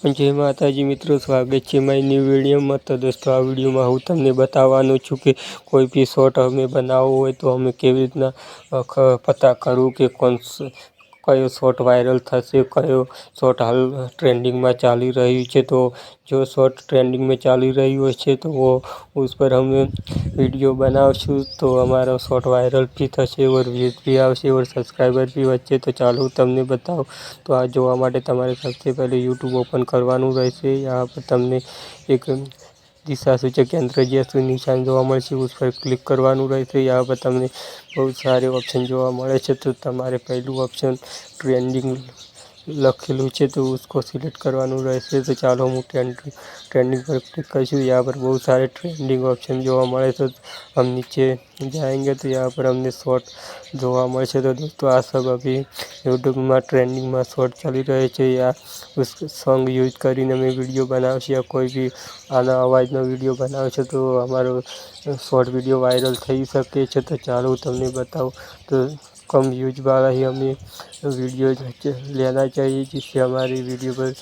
जय माताजी मित्रों, स्वागत है मारी न्यू वीडियो में। तो दोस्तों आ वीडियो में हूँ तमने बतावानो छूँ कि कोई भी शॉर्ट हमें बनावो होय तो हमें केवी रीतना पता करूँ कि कयो शॉर्ट वायरल थशे, कयो शॉर्ट हाल ट्रेंडिंग में चाली रह्यु छे। तो जो शॉर्ट ट्रेंडिंग में चाली रह्यु छे तो वो उस पर हम वीडियो बनावशुं तो हमारा शॉर्ट वायरल भी थशे और व्यूज भी आवशे और सब्सक्राइबर भी वच्चे। तो चालो तमने बताऊं। तो आ जोवा माटे तमारे सबसे पहले यूट्यूब ओपन करवानुं रहेशे। यहाँ पर तमने एक दिशा सूचक यंत्र जैसे निशान जोवा मळशे, उस पर क्लिक करवानुं रहेशे। यहाँ पर तमने बहुत सारे ऑप्शन जोवा मळे छे। तो तमारे पहलू ऑप्शन ट्रेंडिंग लखेलू है तो उसको सिलेक्ट करवानुं रहेशे। तो चालो हूँ ट्रेंडिंग पर क्लिक करूँ। यहाँ पर बहुत सारे ट्रेंडिंग ऑप्शन जोवा मळे तो हम नीचे जाएंगे तो यहाँ पर हमने शॉर्ट जोवा मळशे। तो दोस्तों आ सब अभी यूट्यूब में ट्रेंडिंग में शॉर्ट चली रहे थे या उस सॉन्ग यूज करीने अमे वीडियो बनावशे या कोई भी आना अवाजनो वीडियो बनावशे तो अमारो शॉर्ट वीडियो वायरल थई शके छे। तो चालो तमने बताऊं। तो कम व्यूज वाला ही हमें वीडियो लेना चाहिए जिससे हमारी वीडियो पर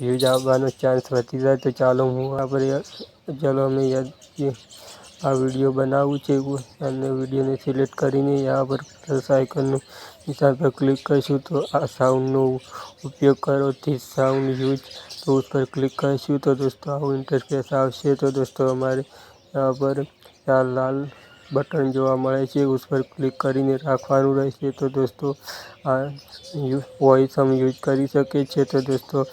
व्यूज आवानो चांस वधी जाए। तो चालो हूँ यहाँ पर चलो हमें याद आ वीडियो बनावू छे अने वीडियो ने सिलेक्ट करीने यहाँ पर प्लस आइकन निशान पर क्लिक करशुं तो आ साउंडनो उपयोग करो दिस साउंड यूज तो उस पर क्लिक करशुं तो दोस्तों आवुं इंटरफेस आवशे। तो दोस्तों हमारे यहाँ पर यहाँ लाल बटन जोवा मळे छे उस पर क्लिक करीने राखवानुं रहेशे। तो दोस्तों आ वॉइस हम यूज करी सके छे। तो दोस्तों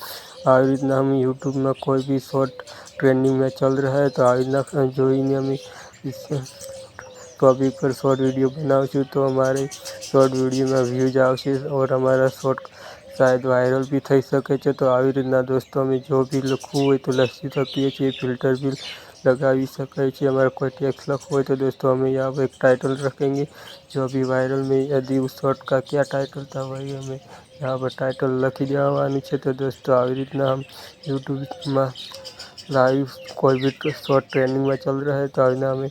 आ रीतना हम यूट्यूब में कोई भी शॉर्ट ट्रेंडिंग में चल रहा है तो आ रीतना जोईने हमें इस टॉपिक पर शॉर्ट वीडियो बनावशुं तो हमारे शॉर्ट वीडियो में व्यूज आवशे और हमारा शॉर्ट शायद वायरल भी थई सके छे। तो આવી રીતના दोस्तों हमें जो भी लखવું હોય तो लखी सकीए छीए, फिल्टर भी लगावी सके छे। हमारा कोई टेक्स्ट लखવો હોય तो दोस्तों हमें यहाँ पर एक टाइटल रखेंगे जो अभी वायरल में यदि उस शॉर्ट का क्या टाइटल था वही हमें यहाँ पर टाइटल लखी देवानुं छे। तो दोस्तों આવી રીતના हम यूट्यूब में लाइव कोई भी शॉर्ट ट्रेंडिंग में चल रहा है तो આવી हमें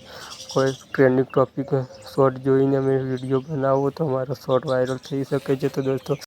कोई ट्रेंडिंग टॉपिक शॉर्ट जोईने हमें वीडियो बनावो तो हमारा शॉर्ट वायरल थई सके छे। तो दोस्तों